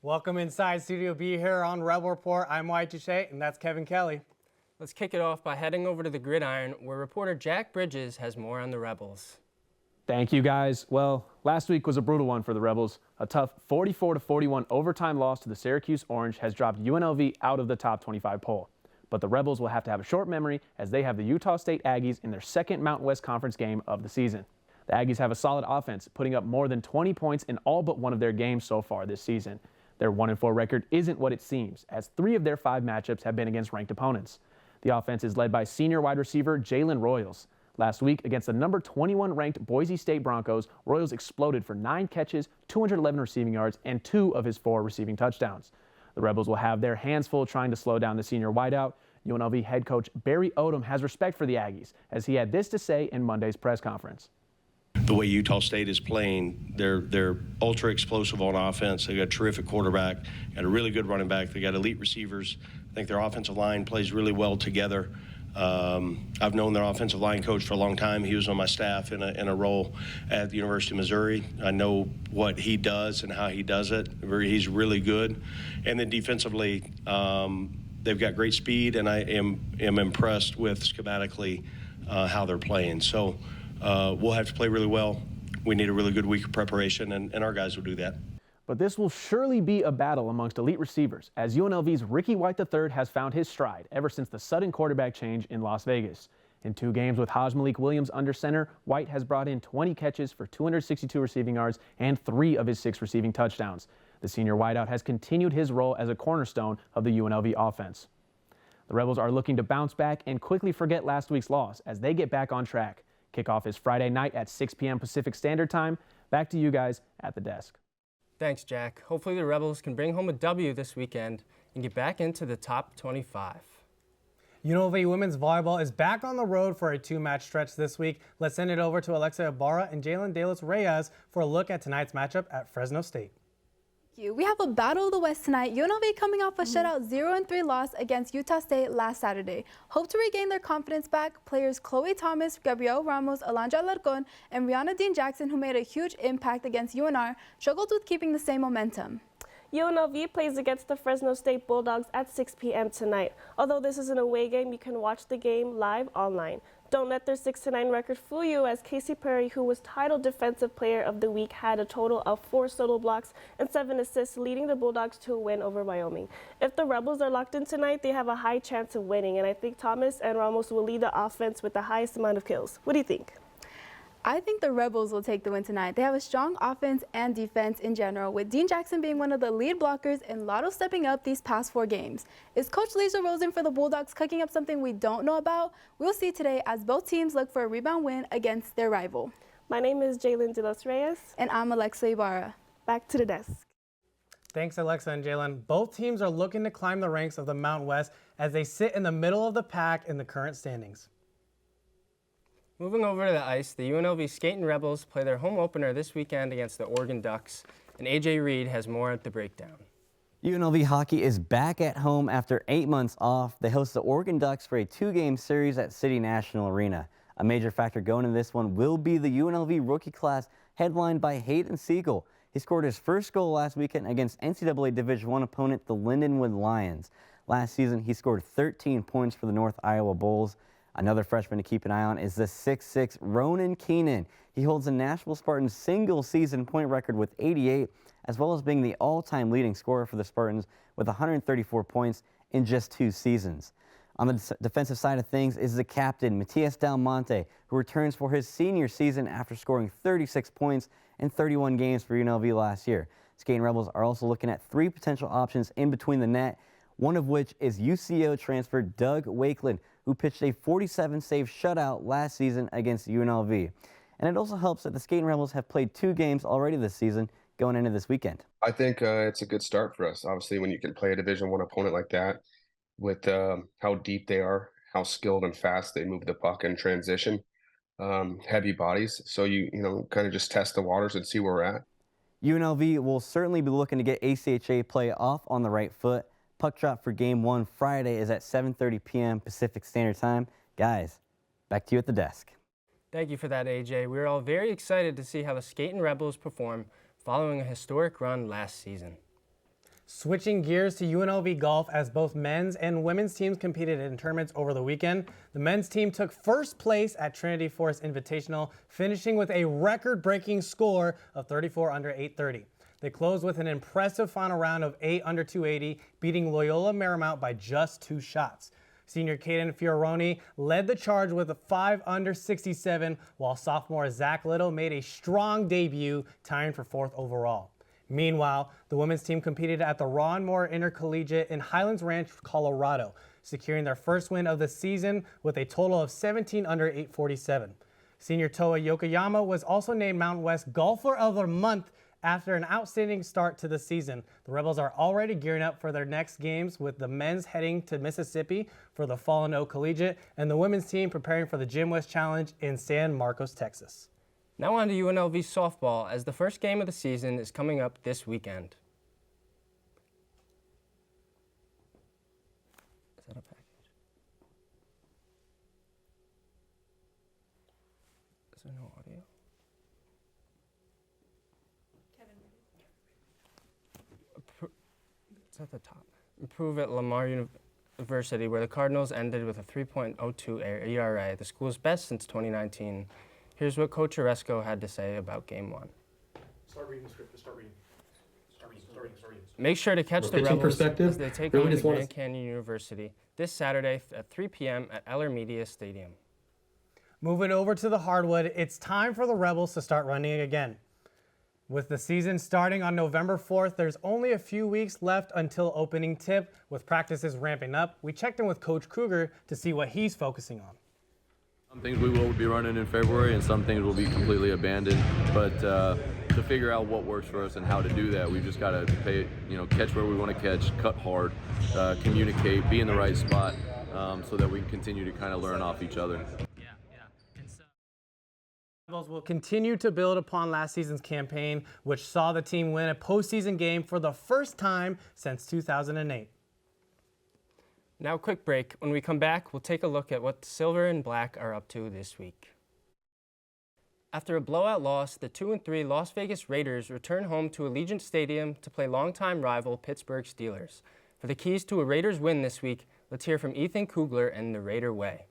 Welcome inside Studio B here on Rebel Report. I'm White Touche, and that's Kevin Kelly. Let's kick it off by heading over to the gridiron, where reporter Jack Bridges has more on the Rebels. Thank you, guys. Well, last week was a brutal one for the Rebels. A tough 44-41 overtime loss to the Syracuse Orange has dropped UNLV out of the top 25 poll. But the Rebels will have to have a short memory as they have the Utah State Aggies in their second Mountain West Conference game of the season. The Aggies have a solid offense, putting up more than 20 points in all but one of their games so far this season. Their 1-4 record isn't what it seems, as 3 of their 5 matchups have been against ranked opponents. The offense is led by senior wide receiver Jalen Royals. Last week, against the number 21 ranked Boise State Broncos, Royals exploded for 9 catches, 211 receiving yards, and 2 of his 4 receiving touchdowns. The Rebels will have their hands full trying to slow down the senior wideout. UNLV head coach Barry Odom has respect for the Aggies, as he had this to say in Monday's press conference. The way Utah State is playing, they're ultra explosive on offense. They got a terrific quarterback, got a really good running back. They got elite receivers. I think their offensive line plays really well together. I've known their offensive line coach for a long time. He was on my staff in a role at the University of Missouri. I know what he does and how he does it. He's really good. And then defensively, they've got great speed, and I am impressed with schematically how they're playing. So we'll have to play really well. We need a really good week of preparation, and our guys will do that. But this will surely be a battle amongst elite receivers, as UNLV's Ricky White III has found his stride ever since the sudden quarterback change in Las Vegas. In 2 games with Haj Malik Williams under center, White has brought in 20 catches for 262 receiving yards and 3 of his 6 receiving touchdowns. The senior wideout has continued his role as a cornerstone of the UNLV offense. The Rebels are looking to bounce back and quickly forget last week's loss as they get back on track. Kickoff is Friday night at 6 p.m. Pacific Standard Time. Back to you guys at the desk. Thanks, Jack. Hopefully the Rebels can bring home a W this weekend and get back into the top 25. UNLV women's volleyball is back on the road for a 2-match stretch this week. Let's send it over to Alexa Ibarra and Jalen Delos-Reyes for a look at tonight's matchup at Fresno State. We have a battle of the West tonight. UNLV coming off a shutout 0-3 loss against Utah State last Saturday. Hope to regain their confidence back. Players Chloe Thomas, Gabrielle Ramos, Alondra Alarcon, and Rihanna Dean Jackson, who made a huge impact against UNR, struggled with keeping the same momentum. UNLV plays against the Fresno State Bulldogs at 6 p.m. tonight. Although this is an away game, you can watch the game live online. Don't let their 6-9 record fool you, as Casey Perry, who was titled Defensive Player of the Week, had a total of 4 solo blocks and 7 assists, leading the Bulldogs to a win over Wyoming. If the Rebels are locked in tonight, they have a high chance of winning, and I think Thomas and Ramos will lead the offense with the highest amount of kills. What do you think? I think the Rebels will take the win tonight. They have a strong offense and defense in general, with Dean Jackson being one of the lead blockers and Lotto stepping up these past 4 games. Is Coach Lisa Rosen for the Bulldogs cooking up something we don't know about? We'll see today as both teams look for a rebound win against their rival. My name is Jalen Delos-Reyes. And I'm Alexa Ibarra. Back to the desk. Thanks, Alexa and Jalen. Both teams are looking to climb the ranks of the Mountain West as they sit in the middle of the pack in the current standings. Moving over to the ice, the UNLV Skating Rebels play their home opener this weekend against the Oregon Ducks, and AJ Reed has more at the breakdown. UNLV hockey is back at home after 8 months off. They host the Oregon Ducks for a 2-game series at City National Arena. A major factor going in this one will be the UNLV rookie class headlined by Hayden Siegel. He scored his first goal last weekend against NCAA Division I opponent, the Lindenwood Lions. Last season, he scored 13 points for the North Iowa Bulls. Another freshman to keep an eye on is the 6'6" Ronan Keenan. He holds the Nashville Spartans single-season point record with 88, as well as being the all-time leading scorer for the Spartans with 134 points in just 2 seasons. On the defensive side of things is the captain, Matias Del Monte, who returns for his senior season after scoring 36 points in 31 games for UNLV last year. Skating Rebels are also looking at 3 potential options in between the net, one of which is UCO transfer Doug Wakeland, who pitched a 47-save shutout last season against UNLV. And it also helps that the Skating Rebels have played 2 games already this season going into this weekend. I think it's a good start for us. Obviously, when you can play a Division I opponent like that, with how deep they are, how skilled and fast they move the puck in transition, heavy bodies. So you kind of just test the waters and see where we're at. UNLV will certainly be looking to get ACHA play off on the right foot. Puck drop for Game 1 Friday is at 7:30 p.m. Pacific Standard Time. Guys, back to you at the desk. Thank you for that, AJ. We're all very excited to see how the Skating Rebels perform following a historic run last season. Switching gears to UNLV golf, as both men's and women's teams competed in tournaments over the weekend. The men's team took first place at Trinity Forest Invitational, finishing with a record-breaking score of 34 under 830. They closed with an impressive final round of 8 under 280, beating Loyola Marymount by just 2 shots. Senior Caden Fioroni led the charge with a 5 under 67, while sophomore Zach Little made a strong debut, tying for 4th overall. Meanwhile, the women's team competed at the Ron Moore Intercollegiate in Highlands Ranch, Colorado, securing their first win of the season with a total of 17 under 847. Senior Toa Yokoyama was also named Mountain West Golfer of the Month after an outstanding start to the season. The Rebels are already gearing up for their next games, with the men's heading to Mississippi for the Fallen Oak Collegiate and the women's team preparing for the Jim West Challenge in San Marcos, Texas. Now on to UNLV softball, as the first game of the season is coming up this weekend. Is that a package? Is there no audio? It's at the top. Improve at Lamar University, where the Cardinals ended with a 3.02 ERA, the school's best since 2019. Here's what Coach Oresco had to say about Game 1. Start reading the script. Start reading. Make sure to catch the Rebels as they take on the Grand Canyon University this Saturday at 3 p.m. at Eller Media Stadium. Moving over to the hardwood, it's time for the Rebels to start running again. With the season starting on November 4th, there's only a few weeks left until opening tip. With practices ramping up, we checked in with Coach Kruger to see what he's focusing on. Some things we will be running in February and some things will be completely abandoned, but to figure out what works for us and how to do that, we've just got to catch where we want to catch, cut hard, communicate, be in the right spot so that we can continue to kind of learn off each other. Rebels will continue to build upon last season's campaign, which saw the team win a postseason game for the first time since 2008. Now, quick break. When we come back, we'll take a look at what the Silver and Black are up to this week. After a blowout loss, the 2-3 Las Vegas Raiders return home to Allegiant Stadium to play longtime rival Pittsburgh Steelers. For the keys to a Raiders win this week, let's hear from Ethan Kugler and the Raider Way.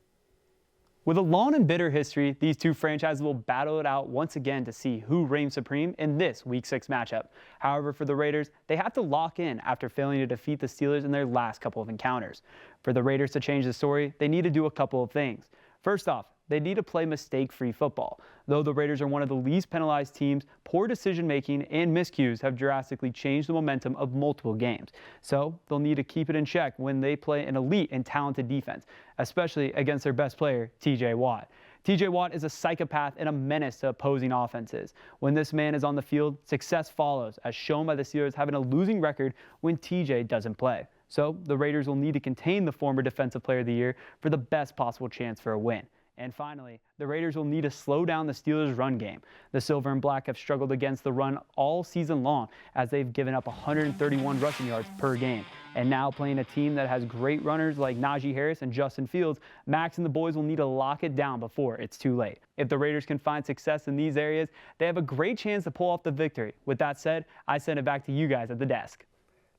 With a long and bitter history, these two franchises will battle it out once again to see who reigns supreme in this Week 6 matchup. However, for the Raiders, they have to lock in after failing to defeat the Steelers in their last couple of encounters. For the Raiders to change the story, they need to do a couple of things. First off, they need to play mistake-free football. Though the Raiders are one of the least penalized teams, poor decision-making and miscues have drastically changed the momentum of multiple games. So they'll need to keep it in check when they play an elite and talented defense, especially against their best player, TJ Watt. TJ Watt is a psychopath and a menace to opposing offenses. When this man is on the field, success follows, as shown by the Steelers having a losing record when TJ doesn't play. So the Raiders will need to contain the former Defensive Player of the Year for the best possible chance for a win. And finally, the Raiders will need to slow down the Steelers' run game. The Silver and Black have struggled against the run all season long, as they've given up 131 rushing yards per game. And now playing a team that has great runners like Najee Harris and Justin Fields, Max and the boys will need to lock it down before it's too late. If the Raiders can find success in these areas, they have a great chance to pull off the victory. With that said, I send it back to you guys at the desk.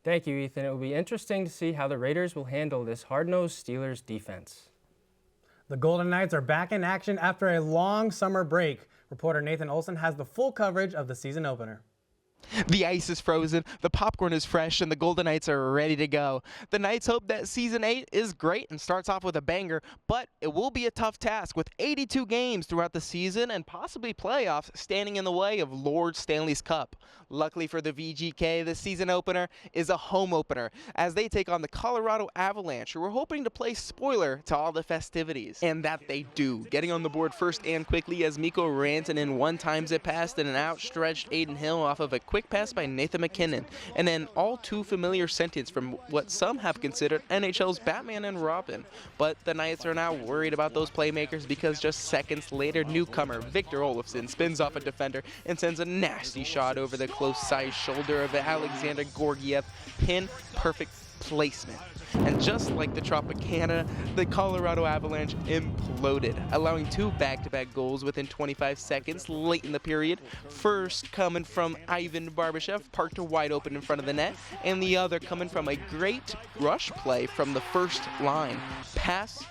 Thank you, Ethan. It will be interesting to see how the Raiders will handle this hard-nosed Steelers defense. The Golden Knights are back in action after a long summer break. Reporter Nathan Olson has the full coverage of the season opener. The ice is frozen, the popcorn is fresh, and the Golden Knights are ready to go. The Knights hope that Season 8 is great and starts off with a banger, but it will be a tough task with 82 games throughout the season and possibly playoffs standing in the way of Lord Stanley's Cup. Luckily for the VGK, the season opener is a home opener as they take on the Colorado Avalanche, who are hoping to play spoiler to all the festivities. And that they do, getting on the board first and quickly as Mikko Rantanen one-times it past and an outstretched Aiden Hill off of a quick pass by Nathan McKinnon, and an all too familiar sentence from what some have considered NHL's Batman and Robin. But the Knights are now worried about those playmakers because just seconds later, newcomer Victor Olofsson spins off a defender and sends a nasty shot over the close-sized shoulder of Alexander Gorgiev. Pin perfect placement. And just like the Tropicana, the Colorado Avalanche imploded, allowing 2 back-to-back goals within 25 seconds late in the period. First coming from Ivan Barbashev, parked wide open in front of the net, and the other coming from a great rush play from the first line. Pass,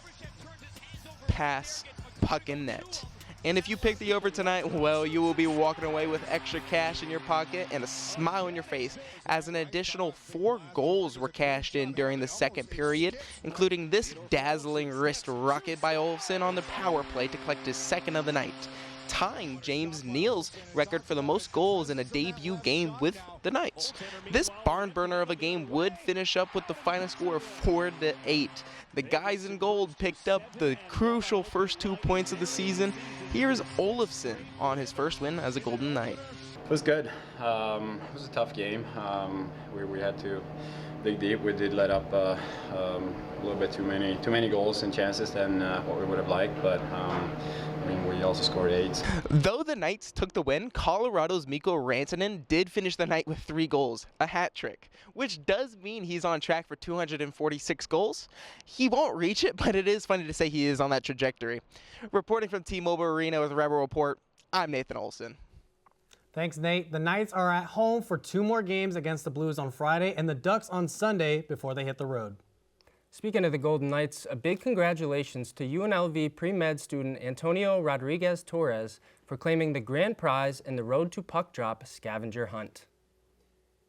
puck and net. And if you pick the over tonight, well, you will be walking away with extra cash in your pocket and a smile on your face, as an additional 4 goals were cashed in during the second period, including this dazzling wrist rocket by Olsen on the power play to collect his second of the night, tying James Neal's record for the most goals in a debut game with the Knights. This barn burner of a game would finish up with the final score of 4-8. The guys in gold picked up the crucial first 2 points of the season. Here's Olofsson on his first win as a Golden Knight. It was good. It was a tough game. We had to dig deep. We did let up a little bit too many goals and chances than what we would have liked, but I mean, we also scored 8. Though the Knights took the win, Colorado's Mikko Rantanen did finish the night with 3 goals, a hat trick, which does mean he's on track for 246 goals. He won't reach it, but it is funny to say he is on that trajectory. Reporting from T-Mobile Arena with Rebel Report, I'm Nathan Olson. Thanks, Nate. The Knights are at home for 2 more games against the Blues on Friday and the Ducks on Sunday before they hit the road. Speaking of the Golden Knights, a big congratulations to UNLV pre-med student Antonio Rodriguez Torres for claiming the grand prize in the Road to Puck Drop scavenger hunt.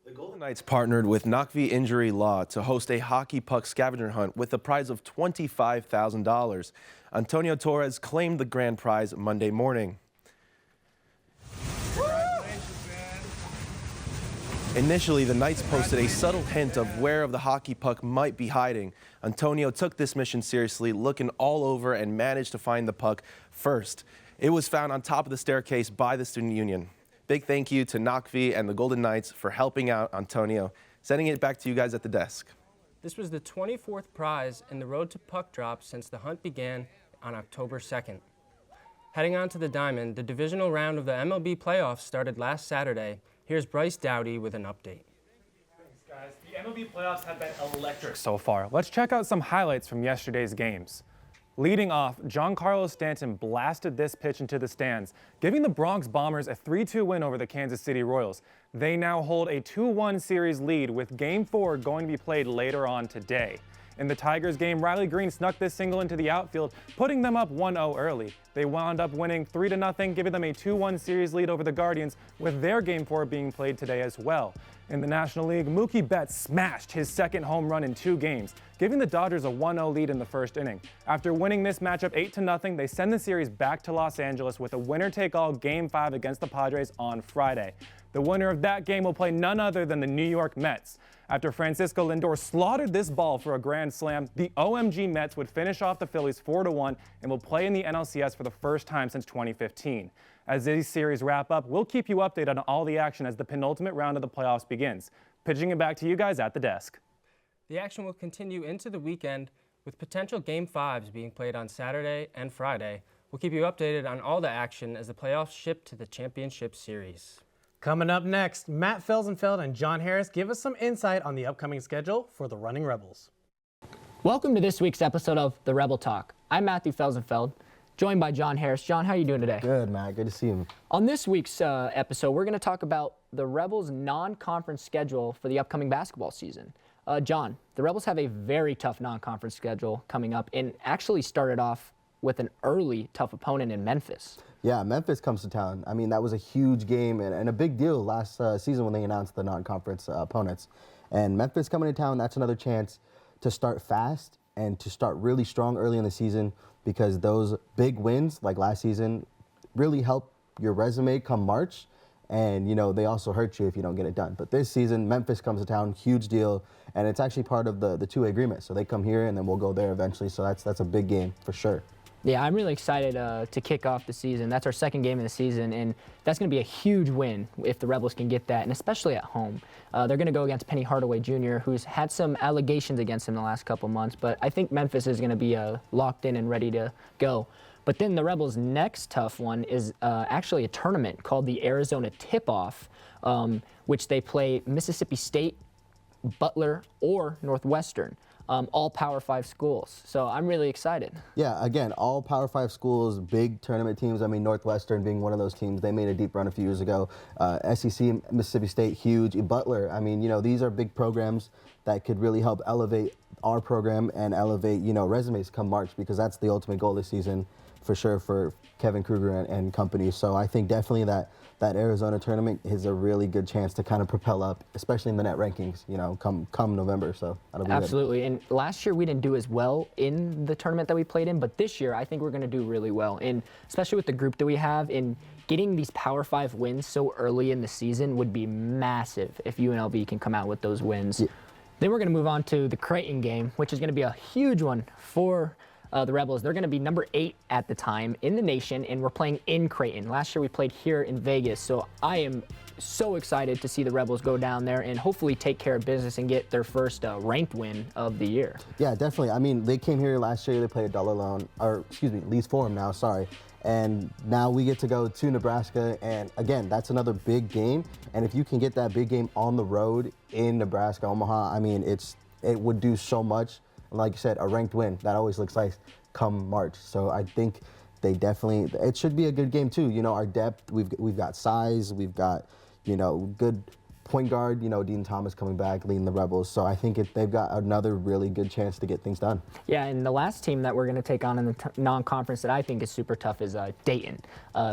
The Golden Knights partnered with Nakvi Injury Law to host a hockey puck scavenger hunt with a prize of $25,000. Antonio Torres claimed the grand prize Monday morning. Initially, the Knights posted a subtle hint of where the hockey puck might be hiding. Antonio took this mission seriously, looking all over and managed to find the puck first. It was found on top of the staircase by the student union. Big thank you to Nakvi and the Golden Knights for helping out Antonio. Sending it back to you guys at the desk. This was the 24th prize in the Road to Puck Drop since the hunt began on October 2nd. Heading on to the Diamond, the divisional round of the MLB playoffs started last Saturday. Here's Bryce Dowdy with an update. Thanks, guys. The MLB playoffs have been electric so far. Let's check out some highlights from yesterday's games. Leading off, Giancarlo Stanton blasted this pitch into the stands, giving the Bronx Bombers a 3-2 win over the Kansas City Royals. They now hold a 2-1 series lead, with Game 4 going to be played later on today. In the Tigers game, Riley Green snuck this single into the outfield, putting them up 1-0 early. They wound up winning 3-0, giving them a 2-1 series lead over the Guardians, with their Game 4 being played today as well. In the National League, Mookie Betts smashed his second home run in 2 games, giving the Dodgers a 1-0 lead in the first inning. After winning this matchup 8-0, they send the series back to Los Angeles with a winner-take-all Game 5 against the Padres on Friday. The winner of that game will play none other than the New York Mets. After Francisco Lindor slaughtered this ball for a grand slam, the OMG Mets would finish off the Phillies 4-1 and will play in the NLCS for the first time since 2015. As these series wrap up, we'll keep you updated on all the action as the penultimate round of the playoffs begins. Pitching it back to you guys at the desk. The action will continue into the weekend with potential Game 5s being played on Saturday and Friday. We'll keep you updated on all the action as the playoffs ship to the championship series. Coming up next, Matt Felsenfeld and John Harris give us some insight on the upcoming schedule for the Running Rebels. Welcome to this week's episode of The Rebel Talk. I'm Matthew Felsenfeld, joined by John Harris. John, how are you doing today? Good, Matt. Good to see you. On this week's episode, we're going to talk about the Rebels' non-conference schedule for the upcoming basketball season. John, the Rebels have a very tough non-conference schedule coming up, and actually started off with an early tough opponent in Memphis. Yeah, Memphis comes to town. I mean, that was a huge game and a big deal last season when they announced the non-conference opponents. And Memphis coming to town, that's another chance to start fast and to start really strong early in the season, because those big wins like last season really help your resume come March. And, you know, they also hurt you if you don't get it done. But this season, Memphis comes to town, huge deal. And it's actually part of the two-way agreement. So they come here and then we'll go there eventually. So that's a big game for sure. Yeah, I'm really excited to kick off the season. That's our second game of the season, and that's going to be a huge win if the Rebels can get that, and especially at home. They're going to go against Penny Hardaway Jr., who's had some allegations against him the last couple months, but I think Memphis is going to be locked in and ready to go. But then the Rebels' next tough one is actually a tournament called the Arizona Tip-Off, which they play Mississippi State Butler, or Northwestern. All Power 5 schools. So I'm really excited. Yeah, again, all Power 5 schools, big tournament teams. I mean, Northwestern being one of those teams. They made a deep run a few years ago. SEC, Mississippi State, huge. Butler, I mean, these are big programs that could really help elevate our program and elevate, resumes come March, because that's the ultimate goal this season for sure for Kevin Kruger and company. So I think definitely that Arizona tournament is a really good chance to kind of propel up, especially in the net rankings, come November. So that'll be Absolutely. good. And last year we didn't do as well in the tournament that we played in, but this year I think we're going to do really well. And especially with the group that we have, in getting these Power 5 wins so early in the season would be massive if UNLV can come out with those wins. Yeah. Then we're going to move on to the Creighton game, which is going to be a huge one for the Rebels. They're going to be number 8 at the time in the nation, and we're playing in Creighton. Last year we played here in Vegas, so I am so excited to see the Rebels go down there and hopefully take care of business and get their first ranked win of the year. Yeah, definitely. I mean, they came here last year, they played at Dollar Loan, or excuse me, Lee's Forum now, sorry. And now we get to go to Nebraska, and again, that's another big game. And if you can get that big game on the road in Nebraska, Omaha, I mean, it would do so much. Like you said, a ranked win, that always looks nice come March. So I think it should be a good game too. Our depth, we've got size, we've got, good point guard, Dean Thomas coming back, leading the Rebels. So I think they've got another really good chance to get things done. Yeah, and the last team that we're going to take on in the non-conference that I think is super tough is Dayton.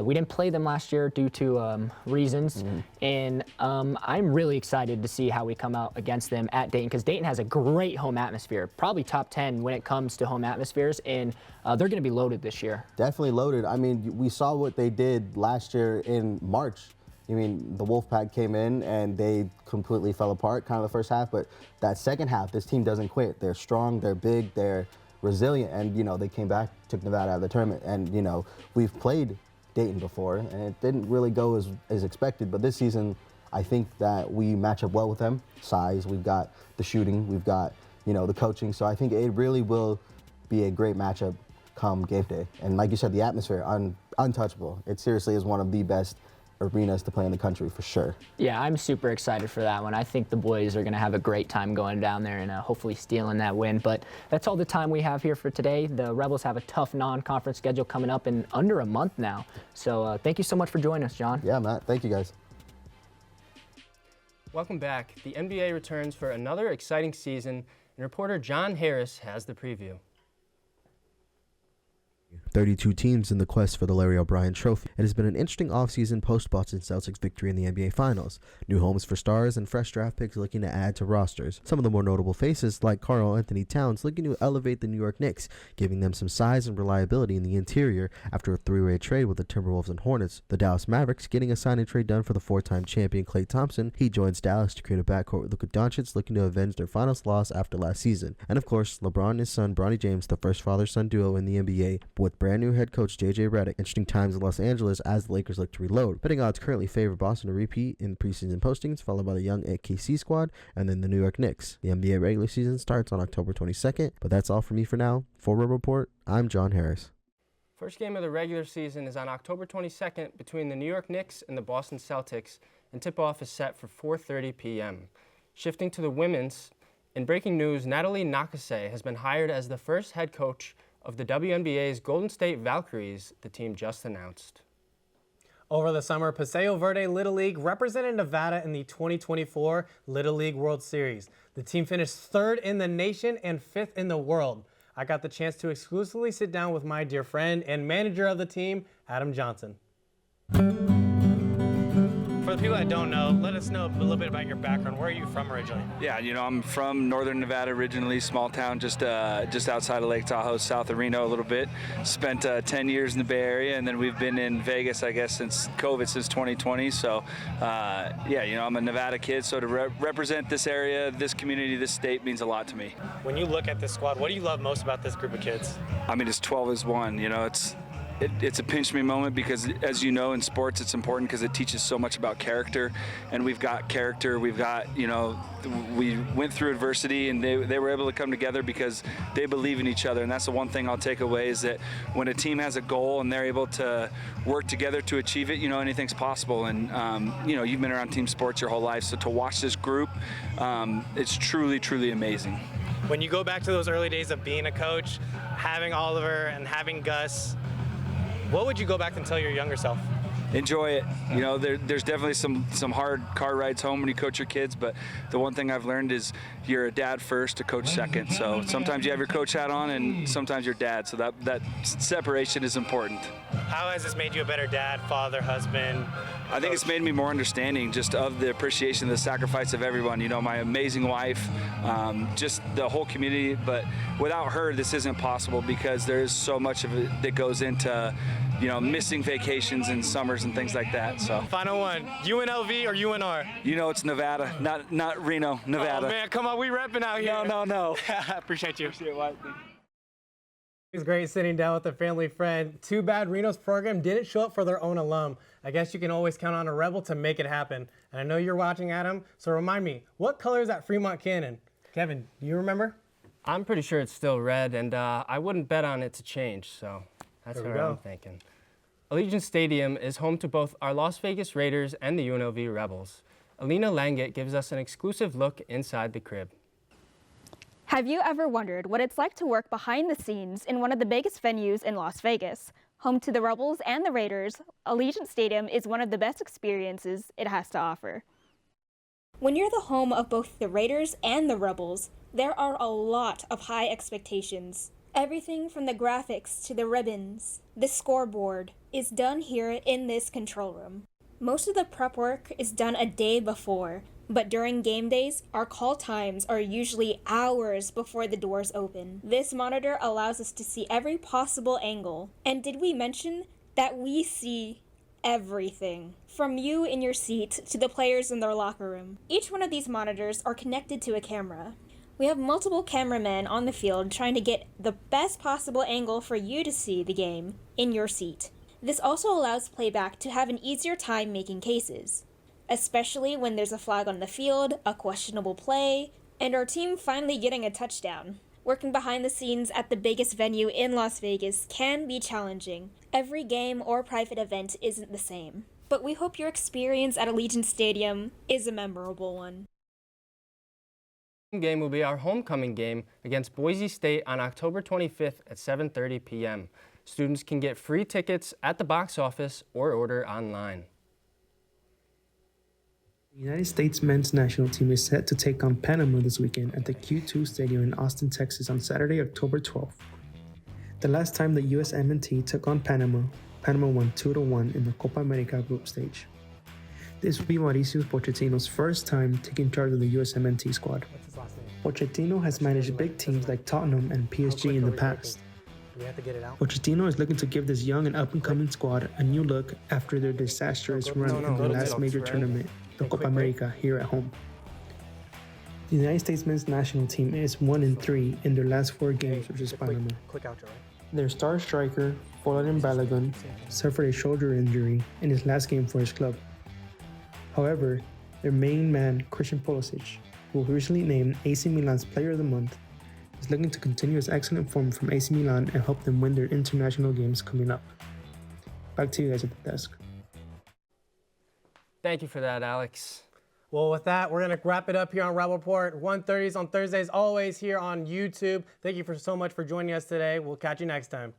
We didn't play them last year due to reasons, and I'm really excited to see how we come out against them at Dayton, because Dayton has a great home atmosphere, probably top 10 when it comes to home atmospheres, and they're going to be loaded this year. Definitely loaded. I mean, we saw what they did last year in March. I mean, the Wolfpack came in and they completely fell apart kind of the first half, but that second half, this team doesn't quit. They're strong, they're big, they're resilient, and, they came back, took Nevada out of the tournament. And, we've played Dayton before, and it didn't really go as expected, but this season, I think that we match up well with them. Size, we've got the shooting, we've got, the coaching, so I think it really will be a great matchup come game day. And like you said, the atmosphere, untouchable. It seriously is one of the best arenas to play in the country for sure. Yeah, I'm super excited for that one. I think the boys are going to have a great time going down there and hopefully stealing that win. But that's all the time we have here for today. The Rebels have a tough non-conference schedule coming up in under a month now. So thank you so much for joining us, John. Yeah, Matt. Thank you, guys. Welcome back. The NBA returns for another exciting season, and reporter John Harris has the preview. 32 teams in the quest for the Larry O'Brien Trophy. It has been an interesting offseason post-Boston Celtics victory in the NBA Finals. New homes for stars and fresh draft picks looking to add to rosters. Some of the more notable faces, like Karl Anthony Towns, looking to elevate the New York Knicks, giving them some size and reliability in the interior after a three-way trade with the Timberwolves and Hornets. The Dallas Mavericks getting a signing trade done for the four-time champion Klay Thompson. He joins Dallas to create a backcourt with Luka Doncic, looking to avenge their finals loss after last season. And of course, LeBron and his son Bronny James, the first father-son duo in the NBA, with brand new head coach J.J. Redick. Interesting times in Los Angeles as the Lakers look to reload. Betting odds currently favor Boston to repeat in preseason postings, followed by the young KC squad, and then the New York Knicks. The NBA regular season starts on October 22nd, but that's all for me for now. For Red Report, I'm John Harris. First game of the regular season is on October 22nd between the New York Knicks and the Boston Celtics, and tip-off is set for 4:30 p.m. Shifting to the women's, in breaking news, Natalie Nakase has been hired as the first head coach of the WNBA's Golden State Valkyries, the team just announced. Over the summer, Paseo Verde Little League represented Nevada in the 2024 Little League World Series. The team finished 3rd in the nation and 5th in the world. I got the chance to exclusively sit down with my dear friend and manager of the team, Adam Johnson. For the people that don't know, let us know a little bit about your background. Where are you from originally? Yeah, I'm from northern Nevada originally, small town just outside of Lake Tahoe, south of Reno a little bit. Spent 10 years in the Bay Area, and then we've been in Vegas, I guess, since COVID, since 2020. So, I'm a Nevada kid, so to represent this area, this community, this state means a lot to me. When you look at this squad, what do you love most about this group of kids? I mean, it's 12 as one. it's a pinch me moment because, as you know, in sports it's important because it teaches so much about character, and we've got character. We've got, we went through adversity, and they were able to come together because they believe in each other, and that's the one thing I'll take away is that when a team has a goal and they're able to work together to achieve it, anything's possible. And you've been around team sports your whole life, so to watch this group, it's truly, truly amazing. When you go back to those early days of being a coach, having Oliver and having Gus, what would you go back and tell your younger self? Enjoy it. There's definitely some hard car rides home when you coach your kids, but the one thing I've learned is you're a dad first, a coach second. So sometimes you have your coach hat on, and sometimes you're dad. So that separation is important. How has this made you a better dad, father, husband? I think it's made me more understanding just of the appreciation, the sacrifice of everyone. My amazing wife, just the whole community. But without her, this isn't possible because there is so much of it that goes into missing vacations and summers and things like that. So final one, UNLV or UNR? It's Nevada, not Reno, Nevada. Oh man, come on, we repping out here. No. Appreciate you. Appreciate it. It's great sitting down with a family friend. Too bad Reno's program didn't show up for their own alum. I guess you can always count on a Rebel to make it happen. And I know you're watching, Adam, so remind me, what color is that Fremont Cannon? Kevin, do you remember? I'm pretty sure it's still red, and I wouldn't bet on it to change, so that's what I'm thinking. Allegiant Stadium is home to both our Las Vegas Raiders and the UNLV Rebels. Alina Langit gives us an exclusive look inside the crib. Have you ever wondered what it's like to work behind the scenes in one of the biggest venues in Las Vegas? Home to the Rebels and the Raiders, Allegiant Stadium is one of the best experiences it has to offer. When you're the home of both the Raiders and the Rebels, there are a lot of high expectations. Everything from the graphics to the ribbons, the scoreboard, is done here in this control room. Most of the prep work is done a day before, but during game days, our call times are usually hours before the doors open. This monitor allows us to see every possible angle. And did we mention that we see everything? From you in your seat to the players in their locker room. Each one of these monitors are connected to a camera. We have multiple cameramen on the field trying to get the best possible angle for you to see the game in your seat. This also allows playback to have an easier time making cases, especially when there's a flag on the field, a questionable play, and our team finally getting a touchdown. Working behind the scenes at the biggest venue in Las Vegas can be challenging. Every game or private event isn't the same, but we hope your experience at Allegiant Stadium is a memorable one. Game will be our homecoming game against Boise State on October 25th at 7:30 p.m. Students can get free tickets at the box office or order online. The United States men's national team is set to take on Panama this weekend at the Q2 Stadium in Austin, Texas on Saturday, October 12th. The last time the USMNT took on Panama won 2-1 in the Copa America group stage. This will be Mauricio Pochettino's first time taking charge of the USMNT squad. Pochettino has managed big teams like Tottenham and PSG in the past. Pochettino is looking to give this young and up-and-coming squad a new look after their disastrous run in the last major tournament, the Copa America, here at home. The United States men's national team is 1-3 in their last 4 games versus Panama. Their star striker, Folarin Balogun, suffered a shoulder injury in his last game for his club. However, their main man, Christian Pulisic, who was recently named AC Milan's Player of the Month, is looking to continue his excellent form from AC Milan and help them win their international games coming up. Back to you guys at the desk. Thank you for that, Alex. Well, with that, we're going to wrap it up here on Rebel Report. 1:30s on Thursdays, always here on YouTube. Thank you so much for joining us today. We'll catch you next time.